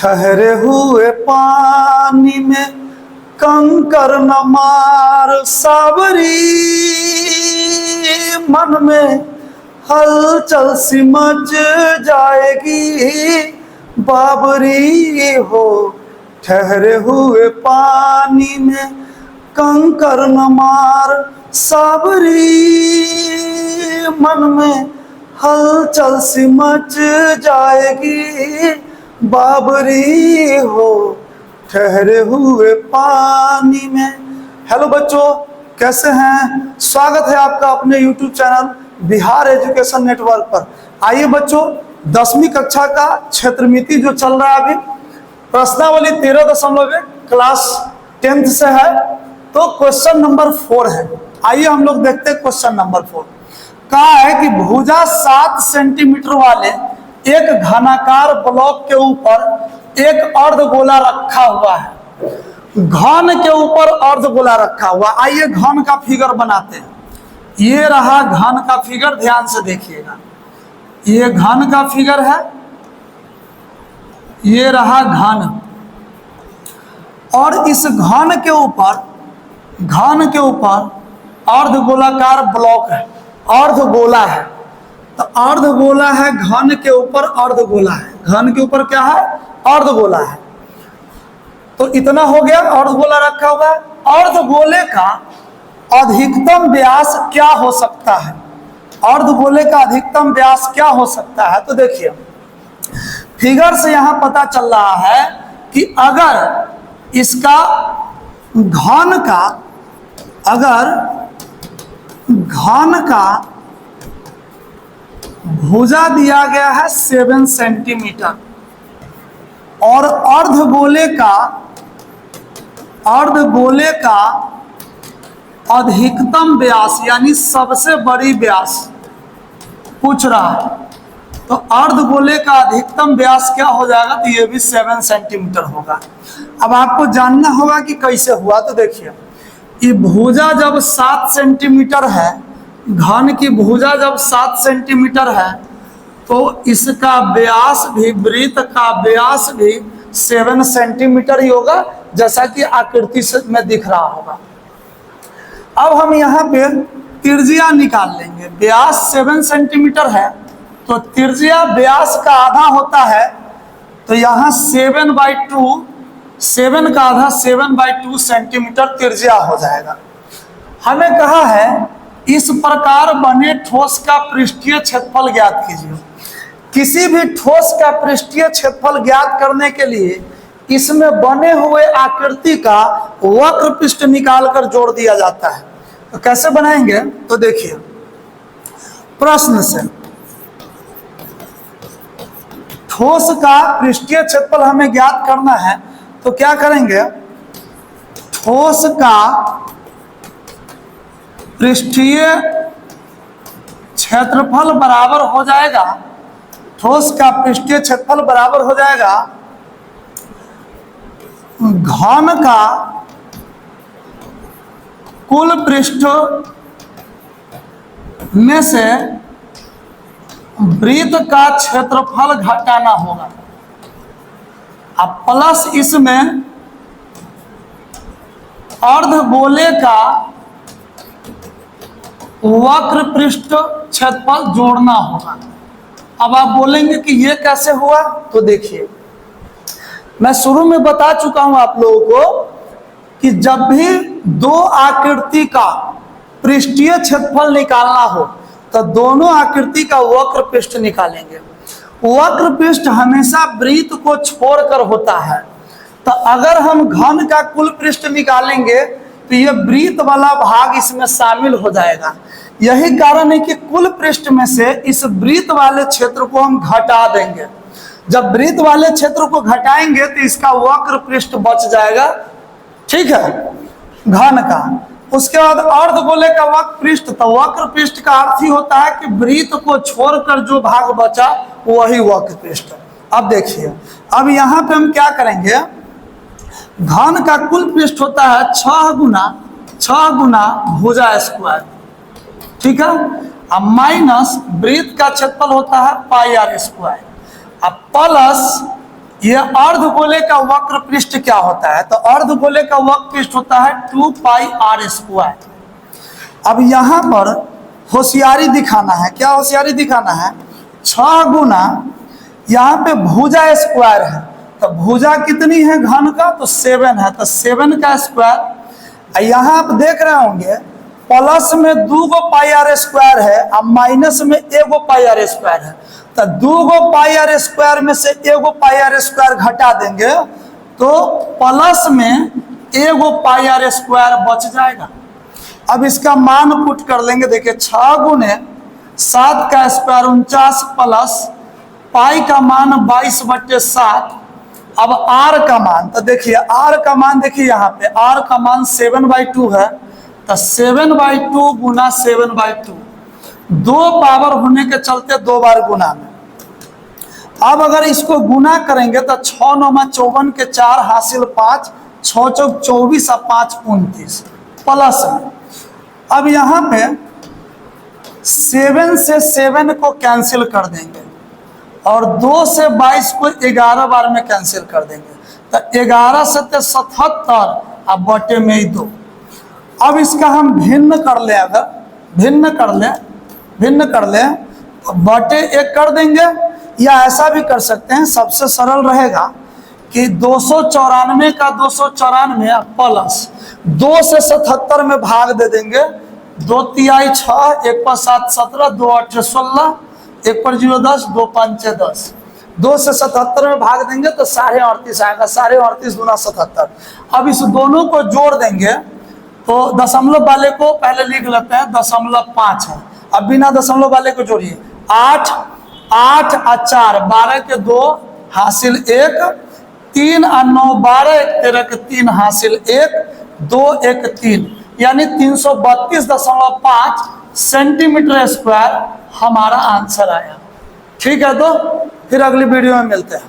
ठहरे हुए पानी में कंकर न मार सावरी, मन में हलचल सी मच जाएगी बाबरी हो। ठहरे हुए पानी में कंकर न मार सावरी, मन में हलचल सी मच जाएगी बाबरी हो। ठहरे हुए पानी में। हेलो बच्चों, कैसे हैं? स्वागत है आपका अपने YouTube channel Bihar education network पर। आइए बच्चों, 10वीं कक्षा का क्षेत्रमिति जो चल रहा है अभी, प्रश्नावली 13.1 क्लास 10th से है, तो क्वेश्चन नंबर 4 है। आइए हम लोग देखते हैं क्वेश्चन नंबर 4। कहा है कि भुजा 7 सेंटीमीटर वाले एक घनाकार ब्लॉक के ऊपर एक अर्धगोला रखा हुआ है। घन के ऊपर अर्धगोला रखा हुआ। आइए घन का फिगर बनाते हैं। ये रहा घन का फिगर, ध्यान से देखिएगा। ये घन का फिगर है, ये रहा घन, और इस घन के ऊपर अर्धगोलाकार ब्लॉक है, अर्धगोला है। तो अर्धगोला है, घन के ऊपर अर्धगोला है। घन के ऊपर क्या है? अर्धगोला है। तो इतना हो गया, अर्धगोला रखा हुआ है। अर्धगोले का अधिकतम व्यास क्या हो सकता है? अर्धगोले का अधिकतम व्यास क्या हो सकता है? तो देखिए, फिगर से यहां पता चल रहा है कि अगर इसका घन का भुजा दिया गया है 7 सेंटीमीटर, और अर्धगोले का अधिकतम व्यास यानी सबसे बड़ी व्यास पूछ रहा है, तो अर्धगोले का अधिकतम व्यास क्या हो जाएगा? तो ये भी 7 सेंटीमीटर होगा। अब आपको जानना होगा कि कैसे हुआ। तो देखिए, ये भुजा जब 7 सेंटीमीटर है, घन की भुजा जब 7 सेंटीमीटर है, तो इसका व्यास भी, वृत्त का व्यास भी 7 सेंटीमीटर ही होगा, जैसा कि आकृति में दिख रहा होगा। अब हम यहाँ पे त्रिज्या निकाल लेंगे। व्यास 7 सेंटीमीटर है, तो त्रिज्या व्यास का आधा होता है, तो यहाँ 7/2, 7 का आधा 7/2 सेंटीमीटर त्रिज्या हो जाएगा। हमें कहा है इस प्रकार बने ठोस का पृष्ठीय क्षेत्रफल ज्ञात कीजिए। किसी भी ठोस का पृष्ठीय क्षेत्रफल ज्ञात करने के लिए इसमें बने हुए आकृति का वक्र पृष्ठ निकालकर जोड़ दिया जाता है। तो कैसे बनाएंगे? तो देखिए, प्रश्न से ठोस का पृष्ठीय क्षेत्रफल हमें ज्ञात करना है, तो क्या करेंगे? ठोस का पृष्ठीय क्षेत्रफल बराबर हो जाएगा, ठोस का पृष्ठीय क्षेत्रफल बराबर हो जाएगा घन का कुल पृष्ठ में से वृत्त का क्षेत्रफल घटाना होगा, अब प्लस इसमें अर्धगोले का वक्र पृष्ठ क्षेत्रफल जोड़ना होगा। अब आप बोलेंगे कि ये कैसे हुआ? तो देखिए, मैं शुरू में बता चुका हूं आप लोगों को कि जब भी दो आकृति का पृष्ठीय क्षेत्रफल निकालना हो, तो दोनों आकृति का वक्र पृष्ठ निकालेंगे। वक्र पृष्ठ हमेशा वृत्त को छोड़कर होता है, तो अगर हम घन का कुल पृष्ठ निकालेंगे तो ये वृत्त वाला भाग इसमें शामिल हो जाएगा। यही कारण है कि कुल पृष्ठ में से इस वृत्त वाले क्षेत्र को हम घटा देंगे। जब वृत्त वाले क्षेत्र को घटाएंगे तो इसका वक्र पृष्ठ बच जाएगा, ठीक है, घन का। उसके बाद अर्धगोले का वक्र पृष्ठ, तो वक्र पृष्ठ का अर्थ ही होता है कि वृत्त को छोड़कर जो भाग बचा वही वक्र पृष्ठ। अब देखिए, अब यहाँ पे हम क्या करेंगे? घन का कुल पृष्ठ होता है 6 गुना भुजा स्क्वायर, ठीक है। अब माइनस वृत्त का क्षेत्रफल होता है पाई r स्क्वायर, अब प्लस ये अर्धगोले का वक्र पृष्ठ क्या होता है? तो अर्धगोले का वक्र पृष्ठ होता है 2 पाई r स्क्वायर। अब यहाँ पर होशियारी दिखाना है। क्या होशियारी दिखाना है? 6 गुना यहाँ पे भुजा स्क्वायर है, तो भुजा कितनी है घन का? तो 7 है, तो 7 का स्क्वायर। यहाँ आप देख रहे होंगे प्लस में 2 गो पाई r स्क्वायर है और माइनस में 1 गो पाई r स्क्वायर है, तो 2 गो पाई r स्क्वायर में से 1 गो पाई r स्क्वायर घटा देंगे तो प्लस में 1 गो पाई r स्क्वायर बच जाएगा। अब इसका मान पुट कर लेंगे। देखिए 6 गुने 7 का स्क्वायर 49 प्लस पाई का मान 22/7। अब r का मान, तो देखिए r का मान, देखिए यहाँ पे r का मान 7/2 है, तो 7/2 गुना 7/2, 2 पावर होने के चलते 2 बार गुना में। अब अगर इसको गुना करेंगे तो 6 9 54 के 4 हासिल 5, 6 चौक 24 और 5 29 प्लस में। अब यहाँ पे 7 से 7 को कैंसिल कर देंगे और 2 से 22 को 11 बार में कैंसिल कर देंगे, तो 11 से 77 अब बटे में ही 2। अब इसका हम भिन्न कर ले, अगर भिन्न कर ले तो बटे 1 कर देंगे, या ऐसा भी कर सकते हैं, सबसे सरल रहेगा कि 294 का 294 प्लस 2 से 77 में भाग दे देंगे। 2 तिहाई 6, 1 पर 7 17, 2 8 16, 1 पर 0 10, 2 5 10। 2 से 77 में भाग देंगे तो 38.5 आएगा, 38.5 गुना 77। अब इस दोनों को जोड़ देंगे तो दशमलव वाले को पहले लिख लेते हैं, 0.5 है। अब बिना दशमलव वाले को जोड़िए, 8 8 और 4 12 के 2 हासिल 1, 3 और 9 12, 1 13 के 3 हासिल 1, 2 1 3, यानी 332.5 सेंटीमीटर स्क्वायर हमारा आंसर आया। ठीक है, तो फिर अगली वीडियो में मिलते हैं।